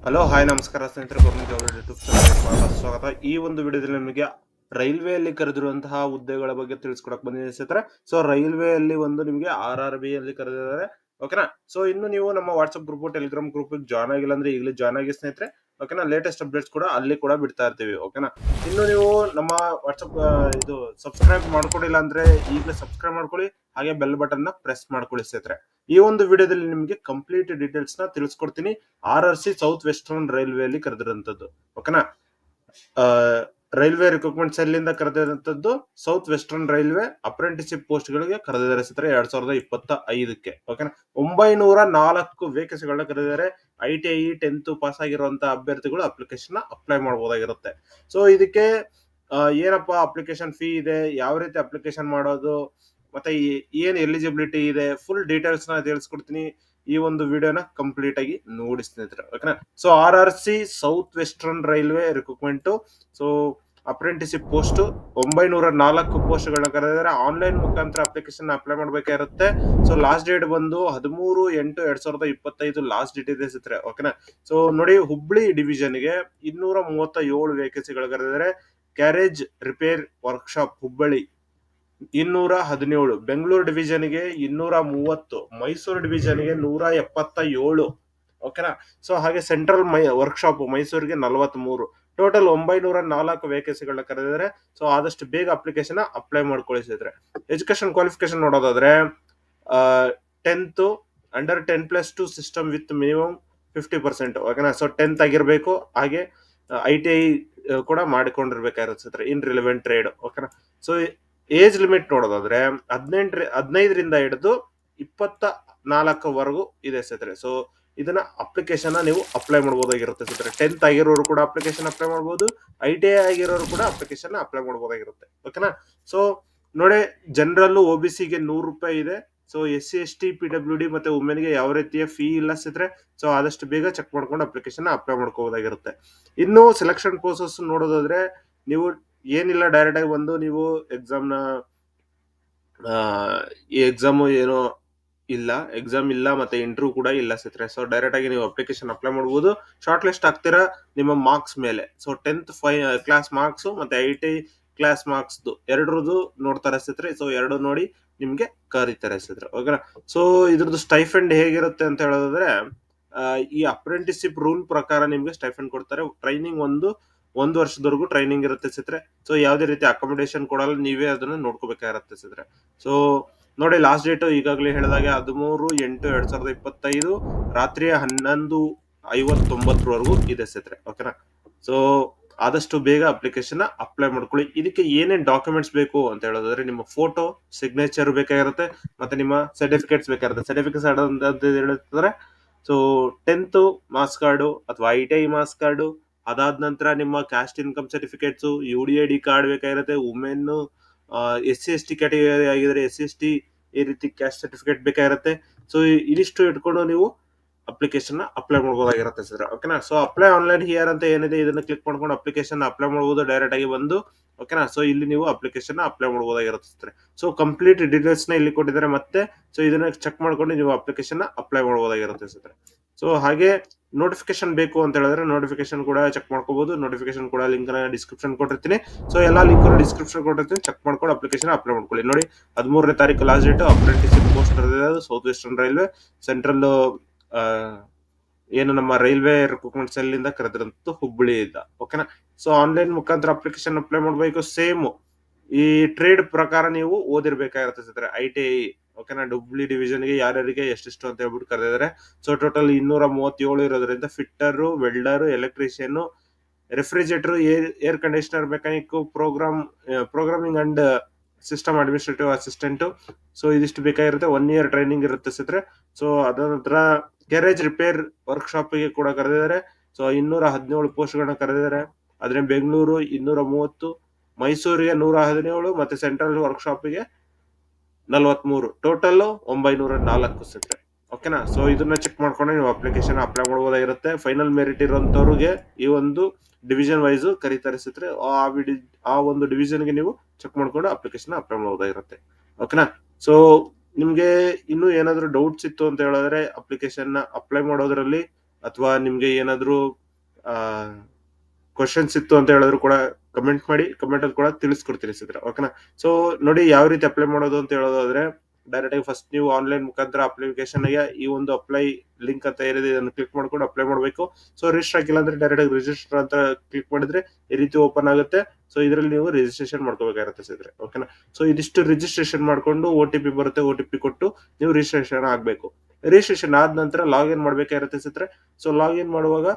Hello hi ನಮಸ್ಕಾರ ಸ್ನೇಹಿತರೆ, government job YouTube ಚಾನಲ್ಗೆ ಸ್ವಾಗತ. ಈ ಒಂದು ವಿಡಿಯೋದಲ್ಲಿ ನಿಮಗೆ ರೈಲ್ವೆಯಲ್ಲಿ ಕರೆದಿರುವಂತಹ ಹುದ್ದೆಗಳ ಬಗ್ಗೆ ತಿಳಿಸ್ಕೊಡಕ್ ಬಂದಿದೆ ಸ್ನೇಹಿತರೆ. ಸೊ ರೈಲ್ವೆಯಲ್ಲಿ ಒಂದು ನಿಮಗೆ RRB ಅಲ್ಲಿ ಕರೆದಿದ್ದಾರೆ. ಓಕೆನಾ. ಸೊ ಇನ್ನು ನೀವು ನಮ್ಮ WhatsApp group Telegram group join ಆಗಿಲ್ಲ ಅಂದ್ರೆ ಈಗಲೇ ಜಾಯ್ನ್ ಆಗಿ ಸ್ನೇಹಿತರೆ. ಓಕೆನಾ. ಲೇಟೆಸ್ಟ್ ಅಪ್ಡೇಟ್ಸ್ ಕೂಡ ಅಲ್ಲಿ ಕೂಡ ಬಿಡ್ತಾ ಇರ್ತೀವಿ. ಓಕೆನಾ. ಇನ್ನು ನೀವು ನಮ್ಮ ವಾಟ್ಸ್ಆಪ್ ಇದು ಸಬ್ಸ್ಕ್ರೈಬ್ ಮಾಡ್ಕೊಂಡಿಲ್ಲ ಅಂದ್ರೆ ಈಗಲೇ ಸಬ್ಸ್ಕ್ರೈಬ್ ಮಾಡ್ಕೊಳ್ಳಿ, ಹಾಗೆ ಬೆಲ್ ಬಟನ್ ನ ಪ್ರೆಸ್ ಮಾಡ್ಕೊಳ್ಳಿ ಸ್ನೇಹಿತರೆ. ಈ ಒಂದು ವಿಡಿಯೋದಲ್ಲಿ ನಿಮಗೆ ಕಂಪ್ಲೀಟ್ ಡೀಟೇಲ್ಸ್ ನ ತಿಳಿಸ್ಕೊಡ್ತೀನಿ. RRC ಸೌತ್ ವೆಸ್ಟರ್ನ್ ರೈಲ್ವೆ ಅಲ್ಲಿ ಕರೆದಿರುವಂತದ್ದು. ಓಕೆನಾ. ರೈಲ್ವೆ ರಿಕ್ರೂಟ್ಮೆಂಟ್ ಸೆಲ್ ಇಂದ ಕರೆದಿರುವಂತದ್ದು south western railway apprenticeship post ಗಳಿಗೆ ಕರೆದಿದ್ದಾರೆ ಸ್ನೇಹಿತರೆ 2025ಕ್ಕೆ. ಓಕೆನಾ. 904 ವೇಕೆನ್ಸಿಗಳನ್ನ ಕರೆದಿದ್ದಾರೆ. ITI 10th ಪಾಸ್ ಆಗಿರುವಂತಹ ಅಭ್ಯರ್ಥಿಗಳು ಅಪ್ಲಿಕೇಶನ್ ಅಪ್ಲೈ ಮಾಡಬಹುದಾಗಿರುತ್ತೆ. ಸೊ ಇದಕ್ಕೆ ಏನಪ್ಪಾ ಅಪ್ಲಿಕೇಶನ್ ಫೀ ಇದೆ, ಯಾವ ರೀತಿ ಅಪ್ಲಿಕೇಶನ್ ಮಾಡೋದು, ಮತ್ತೆ ಏನ್ ಎಲಿಜಿಬಿಲಿಟಿ ಇದೆ, ಫುಲ್ ಡೀಟೇಲ್ಸ್ ನ ತಿಳಿಸ್ಕೊಡ್ತೀನಿ. ಈ ಒಂದು ವಿಡಿಯೋನ ಕಂಪ್ಲೀಟ್ ಆಗಿ ನೋಡಿ ಸ್ನೇಹಿತರೆ. ಓಕೆನಾ. So RRC south western railway recruitment, so apprenticeship post 904 post ಗಳನ್ನ ಕರೆದಿದ್ದಾರೆ. ಆನ್ಲೈನ್ ಮುಖಾಂತರ ಅಪ್ಲಿಕೇಶನ್ ಅಪ್ಲೈ ಮಾಡಬೇಕಾಗಿರುತ್ತೆ. ಸೊ ಲಾಸ್ಟ್ ಡೇಟ್ ಬಂದು 13/8/2025 ಲಾಸ್ಟ್ ಡೇಟ್ ಇದೆ ಸ್ನೇಹಿತರೆ. ಓಕೆನಾ. ಸೊ ನೋಡಿ, ಹುಬ್ಳಿ ಡಿವಿಷನ್ ಗೆ 237 ವೇಕೆನ್ಸಿಗಳು ಕರೆದಿದ್ದಾರೆ. Carriage repair workshop Hubballi 217, Bengaluru division ಗೆ 230, ಮೈಸೂರು ಡಿವಿಷನ್ ಗೆ 177. ಓಕೆನಾ. ಸೊ ಹಾಗೆ ಸೆಂಟ್ರಲ್ ವರ್ಕ್ಶಾಪ್ ಮೈಸೂರಿಗೆ 43. ಟೋಟಲ್ 904 ವೇಕೆನ್ಸಿಗಳನ್ನ ಕರೆದಿದ್ದಾರೆ. ಸೊ ಆದಷ್ಟು ಬೇಗ ಅಪ್ಲಿಕೇಶನ್ ಅಪ್ಲೈ ಮಾಡ್ಕೊಳ್ಳಿಸಿದ್ರೆ. ಎಜುಕೇಶನ್ ಕ್ವಾಲಿಫಿಕೇಶನ್ ನೋಡೋದಾದ್ರೆ 10th under 10+2 system with minimum 50%. ಓಕೆನಾ. ಸೊ 10th ಆಗಿರ್ಬೇಕು, ಹಾಗೆ ITI ಕೂಡ ಮಾಡಿಕೊಂಡಿರ್ಬೇಕಾಗಿರುತ್ತೆ ಇನ್ ರಿಲೆವೆಂಟ್ ಟ್ರೇಡ್. ಓಕೆನಾ. ಸೊ ಏಜ್ ಲಿಮಿಟ್ ನೋಡೋದಾದ್ರೆ 15ರಿಂದ ಹಿಡಿದು 24ವರೆಗೂ ಇದೆ ಸ್ನೇಹಿತರೆ. ಸೊ ಇದನ್ನ ಅಪ್ಲಿಕೇಶನ್ ನೀವು ಅಪ್ಲೈ ಮಾಡಬಹುದಾಗಿರುತ್ತೆ ಸ್ನೇಹಿತರೆ. 10th ಆಗಿರೋರು ಕೂಡ ಅಪ್ಲಿಕೇಶನ್ ಅಪ್ಲೈ ಮಾಡಬಹುದು, ITI ಆಗಿರೋರು ಕೂಡ ಅಪ್ಲಿಕೇಶನ್ ಅಪ್ಲೈ ಮಾಡಬಹುದಾಗಿರುತ್ತೆ. ಓಕೆನಾ. ಸೊ ನೋಡಿ, ಜನರಲ್ OBC ಗೆ 100 ರೂಪಾಯಿ ಇದೆ. ಸೊ SC ST PWD ಮತ್ತೆ ವುಮೆನ್ ಗೆ ಯಾವ ರೀತಿಯ ಫೀ ಇಲ್ಲ ಸ್ನೇಹಿತರೆ. ಸೊ ಆದಷ್ಟು ಬೇಗ ಚೆಕ್ ಮಾಡ್ಕೊಂಡು ಅಪ್ಲಿಕೇಶನ್ ಅಪ್ಲೈ ಮಾಡ್ಕೋಬಹುದಾಗಿರುತ್ತೆ. ಇನ್ನು ಸೆಲೆಕ್ಷನ್ ಪ್ರೋಸೆಸ್ ನೋಡೋದಾದ್ರೆ ನೀವು ಏನಿಲ್ಲ, ಡೈರೆಕ್ಟ್ ಆಗಿ ಬಂದು ನೀವು ಎಕ್ಸಾಮ್ ಏನೋ ಎಕ್ಸಾಮ್ ಇಲ್ಲ ಮತ್ತೆ ಇಂಟರ್ವ್ಯೂ ಕೂಡ ಇಲ್ಲ ಸ್ನೇಹಿತರೆ. ಸೊ ಡೈರೆಕ್ಟ್ ಆಗಿ ನೀವು ಅಪ್ಲಿಕೇಶನ್ ಅಪ್ಲೈ ಮಾಡಬಹುದು. ಶಾರ್ಟ್ ಲಿಸ್ಟ್ ಆಗ್ತೀರಾ ನಿಮ್ಮ ಮಾರ್ಕ್ಸ್ ಮೇಲೆ. ಸೊ 10th ಕ್ಲಾಸ್ ಮಾರ್ಕ್ಸ್ ಮತ್ತೆ ITI ಕ್ಲಾಸ್ ಮಾರ್ಕ್ಸ್ ಎರಡರದು ನೋಡ್ತಾರೆ ಸ್ನೇಹಿತರೆ. ಸೊ ಎರಡು ನೋಡಿ ನಿಮ್ಗೆ ಕರೀತಾರೆ ಸ್ನೇಹಿತರೆ. ಓಕೆನಾ. ಸೊ ಇದ್ರದ್ದು ಸ್ಟೈಫಂಡ್ ಹೇಗಿರುತ್ತೆ ಅಂತ ಹೇಳೋದಾದ್ರೆ, ಈ ಅಪ್ರೆಂಟಿಸ್ಶಿಪ್ ರೂಲ್ ಪ್ರಕಾರ ನಿಮ್ಗೆ ಸ್ಟೈಫಂಡ್ ಕೊಡ್ತಾರೆ. ಟ್ರೈನಿಂಗ್ ಒಂದು ವರ್ಷದವರೆಗೂ ಟ್ರೈನಿಂಗ್ ಇರುತ್ತೆ ಸ್ನೇಹಿತರೆ. ಸೊ ಯಾವುದೇ ರೀತಿ ಅಕಾಮಿಡೇಷನ್ ಕೊಡಲ್ಲ, ನೀವೇ ಅದನ್ನ ನೋಡ್ಕೋಬೇಕಾಗಿರುತ್ತೆ ಸ್ನೇಹಿತರೆ. ಸೊ ನೋಡಿ, ಲಾಸ್ಟ್ ಡೇಟ್ ಈಗಾಗಲೇ ಹೇಳಿದಾಗೆ 13/8/2025 ರಾತ್ರಿ 11:59 ಇದೆ ಸ್ನೇಹಿತರೆ. ಓಕೆನಾ. ಸೊ ಆದಷ್ಟು ಬೇಗ ಅಪ್ಲಿಕೇಶನ್ ಅಪ್ಲೈ ಮಾಡ್ಕೊಳ್ಳಿ. ಇದಕ್ಕೆ ಏನೇನ್ ಡಾಕ್ಯುಮೆಂಟ್ಸ್ ಬೇಕು ಅಂತ ಹೇಳೋದಾದ್ರೆ, ನಿಮ್ಮ ಫೋಟೋ, ಸಿಗ್ನೇಚರ್ ಬೇಕಾಗಿರುತ್ತೆ, ಮತ್ತೆ ನಿಮ್ಮ ಸರ್ಟಿಫಿಕೇಟ್ಸ್ ಬೇಕಾಗಿರುತ್ತೆ. ಸರ್ಟಿಫಿಕೇಟ್ಸ್ ಹೇಳಿದ್ರೆ ಸೊ 10th ಮಾರ್ಕ್ಸ್ ಕಾರ್ಡು ಅಥವಾ ITI ಮಾರ್ಕ್ಸ್ ಕಾರ್ಡು, ಅದಾದ ನಂತರ ನಿಮ್ಮ caste income certificates, UDID card ಬೇಕಾಗಿರುತ್ತೆ. ವುಮೆನ್ SC ST ಕ್ಯಾಟಗರಿ ಆಗಿದ್ರೆ SC ST ಈ ರೀತಿ ಕ್ಯಾಸ್ಟ್ ಸರ್ಟಿಫಿಕೇಟ್ ಬೇಕಾಗಿರುತ್ತೆ. ಸೊ ಇದಿಷ್ಟು ಇಟ್ಕೊಂಡು ನೀವು ಅಪ್ಲಿಕೇಶನ್ ಅಪ್ಲೈ ಮಾಡಬಹುದಾಗಿರುತ್ತೆ ಸರ್. ಓಕೆನಾ. ಸೊ ಅಪ್ಲೈ ಆನ್ಲೈನ್ ಹಿಯರ್ ಅಂತ ಏನಿದೆ, ಇದನ್ನ ಕ್ಲಿಕ್ ಮಾಡ್ಕೊಂಡು ಅಪ್ಲಿಕೇಶನ್ ಅಪ್ಲೈ ಮಾಡಬಹುದು ಡೈರೆಕ್ಟ್ ಆಗಿ ಬಂದು. ಓಕೆನಾ. ಸೊ ಇಲ್ಲಿ ನೀವು ಅಪ್ಲಿಕೇಶನ್ ಅಪ್ಲೈ ಮಾಡಬಹುದಾಗಿರುತ್ತೆ. ಸೊ ಕಂಪ್ಲೀಟ್ ಡೀಟೇಲ್ಸ್ ನ ಇಲ್ಲಿ ಕೊಟ್ಟಿದ್ದಾರೆ ಮತ್ತೆ. ಸೊ ಇದನ್ನ ಚೆಕ್ ಮಾಡ್ಕೊಂಡು ನೀವು ಅಪ್ಲಿಕೇಶನ್ ಅಪ್ಲೈ ಮಾಡಬಹುದಾಗಿರುತ್ತೆ ಸರ್. ಸೊ ಹಾಗೆ ನೋಟಿಫಿಕೇಶನ್ ಬೇಕು ಅಂತ ಹೇಳಿದ್ರೆ ನೋಟಿಫಿಕೇಶನ್ ಕೂಡ ಚೆಕ್ ಮಾಡ್ಕೋಬಹುದು. ನೋಟಿಫಿಕೇಶನ್ ಕೂಡ ಲಿಂಕ್ ನ ಡಿಸ್ಕ್ರಿಪ್ಷನ್ ಕೊಟ್ಟಿರ್ತೀನಿ. ಸೊ ಎಲ್ಲಾ ಲಿಂಕ್ ಡಿಸ್ಕ್ರಿಪ್ಷನ್ ಕೊಟ್ಟಿರ್ತೀನಿ, ಚೆಕ್ ಮಾಡ್ಕೊಂಡು ಅಪ್ಲಿಕೇಶನ್ ಅಪ್ಲೈ ಮಾಡ್ಕೊಳ್ಳಿ. ನೋಡಿ, 13ನೇ ತಾರೀಕು ಲಾಸ್ಟ್ ಡೇಟ್. ಅಪ್ರೆಂಟಿಸ್ಶಿಪ್ ಪೋಸ್ಟ್ ಕರೆದಿದೆ ಸೌತ್ ವೆಸ್ಟರ್ನ್ ರೈಲ್ವೆ ಸೆಂಟ್ರಲ್ ಏನು ನಮ್ಮ ರೈಲ್ವೆ ರಿಕ್ರೂಟ್ಮೆಂಟ್ ಸೆಲ್ ಇಂದ ಕರೆದಿರಂತ ಹುಬ್ಬಳ್ಳಿ ಇದ್ದ. ಓಕೆನಾ. ಸೊ ಆನ್ಲೈನ್ ಮುಖಾಂತರ ಅಪ್ಲಿಕೇಶನ್ ಅಪ್ಲೈ ಮಾಡಬೇಕು. ಸೇಮ್ ಈ ಟ್ರೇಡ್ ಪ್ರಕಾರ ನೀವು ಓದಿರ್ಬೇಕಾಗಿರುತ್ತೆ ಸ್ನೇಹಿತರೆ. ITI ಓಕೆನಾ. ಹುಬ್ಳಿ ಡಿವಿಷನ್ ಗೆ ಯಾರ್ಯಾರಿಗೆ ಎಷ್ಟೆಷ್ಟು ಅಂತ ಹೇಳ್ಬಿಟ್ಟು ಕರೆದಿದ್ದಾರೆ. ಸೊ ಟೋಟಲ್ 237 ಇರೋದ್ರಿಂದ fitter, welder, electrician, refrigerator, air conditioner mechanic, programming and system administrative assistant. So ಇದಿಷ್ಟು ಬೇಕಾಗಿರುತ್ತೆ. 1 year ಟ್ರೈನಿಂಗ್ ಇರುತ್ತೆ ಸ್ನೇಹಿತರೆ. ಸೊ ಅದ ನಂತರ ಗ್ಯಾರೇಜ್ ರಿಪೇರ್ ವರ್ಕ್ಶಾಪ್ ಗೆ ಕೂಡ ಕರೆದಿದ್ದಾರೆ. ಸೊ 217 ಪೋಸ್ಟ್ ಗಳನ್ನ ಕರೆದಿದ್ದಾರೆ. ಆದ್ರೆ ಬೆಂಗಳೂರು 230, ಮೈಸೂರಿಗೆ 117 ಮತ್ತೆ ಸೆಂಟ್ರಲ್ ವರ್ಕ್ಶಾಪ್ ಗೆ 43. ಟೋಟಲ್ 904 ಸ್ನೇಹಿತರೆ. ಓಕೆನಾ. ಸೊ ಇದನ್ನ ಚೆಕ್ ಮಾಡ್ಕೊಂಡು ನೀವು ಅಪ್ಲಿಕೇಶನ್ ಅಪ್ಲೈ ಮಾಡಬಹುದಾಗಿರುತ್ತೆ. ಫೈನಲ್ ಮೆರಿಟ್ ಇರುವಂತವ್ರಿಗೆ ಈ ಒಂದು ಡಿವಿಷನ್ ವೈಸ್ ಕರೀತಾರೆ ಸ್ನೇಹಿತರೆ. ಆ ಒಂದು ಡಿವಿಷನ್ ಗೆ ನೀವು ಚೆಕ್ ಮಾಡ್ಕೊಂಡು ಅಪ್ಲಿಕೇಶನ್ ಅಪ್ಲೈ ಮಾಡಬಹುದಾಗಿರುತ್ತೆ. ಓಕೆನಾ. ಸೊ ನಿಮ್ಗೆ ಇನ್ನೂ ಏನಾದ್ರು ಡೌಟ್ಸ್ ಇತ್ತು ಅಂತ ಹೇಳಿದ್ರೆ ಅಪ್ಲಿಕೇಶನ್ ಅಪ್ಲೈ ಮಾಡೋದ್ರಲ್ಲಿ ಅಥವಾ ನಿಮ್ಗೆ ಏನಾದ್ರು ಕ್ವಶನ್ಸ್ ಇತ್ತು ಅಂತ ಹೇಳಿದ್ರು ಕೂಡ ಕಮೆಂಟ್ ಮಾಡಿ, ಕಮೆಂಟ್ ಅಲ್ಲಿ ಕೂಡ ತಿಳಿಸ್ಕೊಡ್ತೀನಿ ಸ್ನೇಹಿತರೆ. ಓಕೆನಾ. ಸೊ ನೋಡಿ ಯಾವ ರೀತಿ ಅಪ್ಲೈ ಮಾಡೋದು ಅಂತ ಹೇಳೋದಾದ್ರೆ, ಡೈರೆಕ್ಟ್ ಆಗಿ ಫಸ್ಟ್ ನೀವು ಆನ್ಲೈನ್ ಮುಖಾಂತರ ಅಪ್ಲಿಕೇಶನ್ ಗೆ ಈ ಒಂದು ಅಪ್ಲೈ ಲಿಂಕ್ ಅಂತ ಏನಿದೆ ಇದನ್ನು ಕ್ಲಿಕ್ ಮಾಡ್ಕೊಂಡು ಅಪ್ಲೈ ಮಾಡಬೇಕು. ಸೊ ರಿಜಿಸ್ಟರ್ ಆಗಿಲ್ಲ ಅಂದ್ರೆ ಡೈರೆಕ್ಟ್ ಆಗಿ ರಿಜಿಸ್ಟರ್ ಅಂತ ಕ್ಲಿಕ್ ಮಾಡಿದ್ರೆ ಈ ರೀತಿ ಓಪನ್ ಆಗುತ್ತೆ. ಸೊ ಇದರಲ್ಲಿ ನೀವು ರಿಜಿಸ್ಟ್ರೇಷನ್ ಮಾಡ್ಕೋಬೇಕಾಗಿರುತ್ತೆ ಸ್ನೇಹಿತರೆ. ಓಕೆನಾ. ಸೊ ಇದಿಷ್ಟು ರಿಜಿಸ್ಟ್ರೇಷನ್ ಮಾಡ್ಕೊಂಡು OTP ಬರುತ್ತೆ, OTP ಕೊಟ್ಟು ನೀವು ರಿಜಿಸ್ಟ್ರೇಷನ್ ಆಗ್ಬೇಕು. ರಿಜಿಸ್ಟ್ರೇಷನ್ ಆದ ನಂತರ ಲಾಗಿನ್ ಮಾಡ್ಬೇಕಾಗಿರುತ್ತೆ ಸ್ನೇಹಿತರೆ. ಸೊ ಲಾಗಿನ್ ಮಾಡುವಾಗ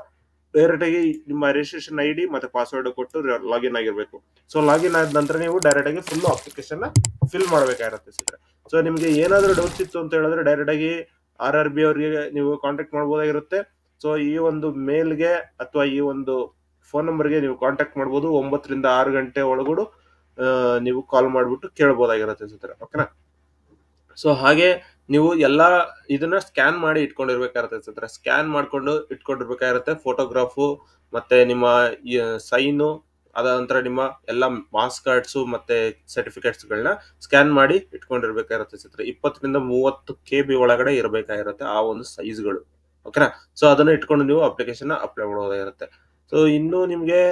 ಡೈರೆಕ್ಟ್ ಆಗಿ ನಿಮ್ಮ ರಿಜಿಸ್ಟ್ರೇಷನ್ ID ಮತ್ತೆ ಪಾಸ್ವರ್ಡ್ ಕೊಟ್ಟು ಲಾಗಿನ್ ಆಗಿರ್ಬೇಕು. ಸೊ ಲಾಗಿನ್ ಆದ ನಂತರ ನೀವು ಡೈರೆಕ್ಟ್ ಆಗಿ ಫುಲ್ ಅಪ್ಲಿಕೇಶನ್ ಫಿಲ್ ಮಾಡ್ಬೇಕಾಗಿರುತ್ತೆ ಸ್ನೇಹಿತರೆ. ಸೊ ನಿಮ್ಗೆ ಏನಾದ್ರೂ ಡೌಟ್ಸ್ ಇತ್ತು ಅಂತ ಹೇಳಿದ್ರೆ ಡೈರೆಕ್ಟ್ ಆಗಿ RRB ಅವರಿಗೆ ನೀವು ಕಾಂಟ್ಯಾಕ್ಟ್ ಮಾಡಬಹುದಾಗಿರುತ್ತೆ. ಸೊ ಈ ಒಂದು ಮೇಲ್ಗೆ ಅಥವಾ ಈ ಒಂದು ಫೋನ್ ನಂಬರ್ಗೆ ನೀವು ಕಾಂಟ್ಯಾಕ್ಟ್ ಮಾಡಬಹುದು. 9 ರಿಂದ 6 ಗಂಟೆ ಒಳಗಡೆ ನೀವು ಕಾಲ್ ಮಾಡ್ಬಿಟ್ಟು ಕೇಳಬಹುದಾಗಿರುತ್ತೆ ಸ್ನೇಹಿತರೆ. ಓಕೆನಾ. ಸೊ ಹಾಗೆ ನೀವು ಎಲ್ಲಾ ಇದನ್ನ ಸ್ಕ್ಯಾನ್ ಮಾಡಿ ಇಟ್ಕೊಂಡಿರ್ಬೇಕಾಗಿರುತ್ತೆ ಸ್ನೇಹಿತರೆ. ಸ್ಕ್ಯಾನ್ ಮಾಡ್ಕೊಂಡು ಇಟ್ಕೊಂಡಿರ್ಬೇಕಾಗಿರುತ್ತೆ. ಫೋಟೋಗ್ರಾಫು ಮತ್ತೆ ನಿಮ್ಮ ಸೈನು, ಅದ ನಂತರ ನಿಮ್ಮ ಎಲ್ಲ ಮಾರ್ಕ್ಸ್ ಕಾರ್ಡ್ಸ್ ಮತ್ತೆ ಸರ್ಟಿಫಿಕೇಟ್ಸ್ ಗಳನ್ನ ಸ್ಕ್ಯಾನ್ ಮಾಡಿ ಇಟ್ಕೊಂಡಿರ್ಬೇಕಾಗಿರುತ್ತೆ ಸ್ನೇಹಿತರೆ. 20 ರಿಂದ 30 KB ಒಳಗಡೆ ಇರಬೇಕಾಗಿರುತ್ತೆ ಆ ಒಂದು ಸೈಜ್ಗಳು. ಓಕೆನಾ. ಸೊ ಅದನ್ನ ಇಟ್ಕೊಂಡು ನೀವು ಅಪ್ಲಿಕೇಶನ್ ಅಪ್ಲೈ ಮಾಡೋದಾಗಿರುತ್ತೆ. ಸೊ ಇನ್ನು ನಿಮ್ಗೆ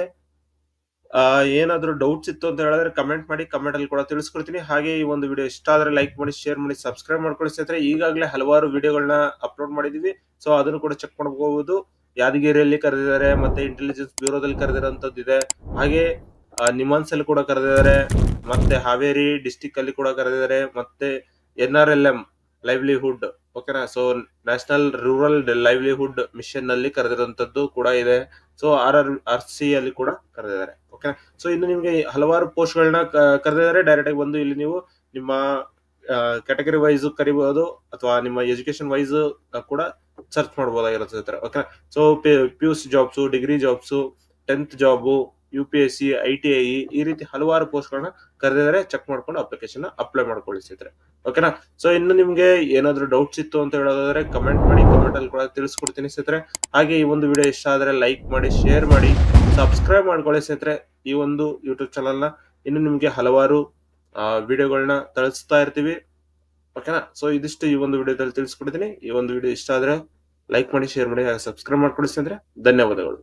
ಏನಾದ್ರೂ ಡೌಟ್ಸ್ ಇತ್ತು ಅಂತ ಹೇಳಿದ್ರೆ ಕಮೆಂಟ್ ಮಾಡಿ, ಕಮೆಂಟ್ ಅಲ್ಲಿ ಕೂಡ ತಿಳಿಸ್ಕೊಡ್ತೀನಿ. ಹಾಗೆ ಈ ಒಂದು ವಿಡಿಯೋ ಇಷ್ಟ ಆದ್ರೆ ಲೈಕ್ ಮಾಡಿ, ಶೇರ್ ಮಾಡಿ, ಸಬ್ಸ್ಕ್ರೈಬ್ ಮಾಡ್ಕೊಳ್ಳಿ ಸ್ನೇಹಿತರೆ. ಈಗಾಗಲೇ ಹಲವಾರು ವಿಡಿಯೋಗಳನ್ನ ಅಪ್ಲೋಡ್ ಮಾಡಿದೀವಿ. ಸೊ ಅದನ್ನು ಕೂಡ ಚೆಕ್ ಮಾಡಬಹುದು. ಯಾದಗಿರಿಯಲ್ಲಿ ಕರೆದಿದ್ದಾರೆ, ಮತ್ತೆ ಇಂಟೆಲಿಜೆನ್ಸ್ ಬ್ಯೂರೋದಲ್ಲಿ ಕರೆದಿರೋಂಥದ್ದು ಇದೆ. ಹಾಗೆ ನಿಮಾನ್ಸ್ ಅಲ್ಲಿ ಕೂಡ ಕರೆದಿದ್ದಾರೆ, ಮತ್ತೆ ಹಾವೇರಿ ಡಿಸ್ಟಿಕ್ ಅಲ್ಲಿ ಕೂಡ ಕರೆದಿದ್ದಾರೆ, ಮತ್ತೆ NRLM ಲೈವ್ಲಿಹುಡ್, ಓಕೆನಾ. So national rural livelihood mission ನಲ್ಲಿ ಕರೆದಿರುವಂತದ್ದು ಕೂಡ ಇದೆ. ಸೊ RRC ಅಲ್ಲಿ ಕೂಡ ಕರೆದಿದ್ದಾರೆ. ಓಕೆನಾ. ಸೊ ಇನ್ನು ನಿಮ್ಗೆ ಹಲವಾರು ಪೋಸ್ಟ್ ಗಳನ್ನ ಕರೆದಿದ್ದಾರೆ. ಡೈರೆಕ್ಟ್ ಆಗಿ ಬಂದು ಇಲ್ಲಿ ನೀವು ನಿಮ್ಮ ಕ್ಯಾಟಗರಿ ವೈಸ್ ಕರಿಬಹುದು ಅಥವಾ ನಿಮ್ಮ ಎಜುಕೇಶನ್ ವೈಸ್ ಕೂಡ ಸರ್ಚ್ ಮಾಡಬಹುದಾಗಿರುತ್ತೆ. Okay. So PUC jobs, degree jobs, 10th job, UPSC, ITI ಈ ರೀತಿ ಹಲವಾರು ಪೋಸ್ಟ್ ಗಳನ್ನ ಕರೆದಿದ್ದಾರೆ. ಚೆಕ್ ಮಾಡ್ಕೊಂಡು ಅಪ್ಲಿಕೇಶನ್ ಅಪ್ಲೈ ಮಾಡ್ಕೊಳ್ಳಿ ಸ್ನೇಹಿತರೆ. ಓಕೆನಾ. ಸೊ ಇನ್ನು ನಿಮ್ಗೆ ಏನಾದ್ರು ಡೌಟ್ಸ್ ಇತ್ತು ಅಂತ ಹೇಳೋದಾದ್ರೆ ಕಮೆಂಟ್ ಮಾಡಿ, ಕಮೆಂಟ್ ಅಲ್ಲಿ ಕೂಡ ತಿಳಿಸ್ಕೊಡ್ತೀನಿ ಸ್ನೇಹಿತರೆ. ಹಾಗೆ ಈ ಒಂದು ವಿಡಿಯೋ ಇಷ್ಟ ಆದ್ರೆ ಲೈಕ್ ಮಾಡಿ, ಶೇರ್ ಮಾಡಿ, ಸಬ್ಸ್ಕ್ರೈಬ್ ಮಾಡ್ಕೊಳ್ಳಿ ಸ್ನೇಹಿತರೆ ಈ ಒಂದು ಯೂಟ್ಯೂಬ್ ಚಾನಲ್ ನ. ಇನ್ನು ನಿಮ್ಗೆ ಹಲವಾರು ವಿಡಿಯೋಗಳನ್ನ ತಳಿಸ್ತಾ ಇರ್ತೀವಿ. ಓಕೆನಾ. ಸೊ ಇದಿಷ್ಟು ಈ ಒಂದು ವಿಡಿಯೋದಲ್ಲಿ ತಿಳಿಸ್ಕೊಡ್ತೀನಿ. ಈ ಒಂದು ವಿಡಿಯೋ ಇಷ್ಟ ಆದ್ರೆ ಲೈಕ್ ಮಾಡಿ, ಶೇರ್ ಮಾಡಿ, ಸಬ್ಸ್ಕ್ರೈಬ್ ಮಾಡ್ಕೊಳ್ಳಿ ಸ್ನೇಹಿತರೆ. ಧನ್ಯವಾದಗಳು.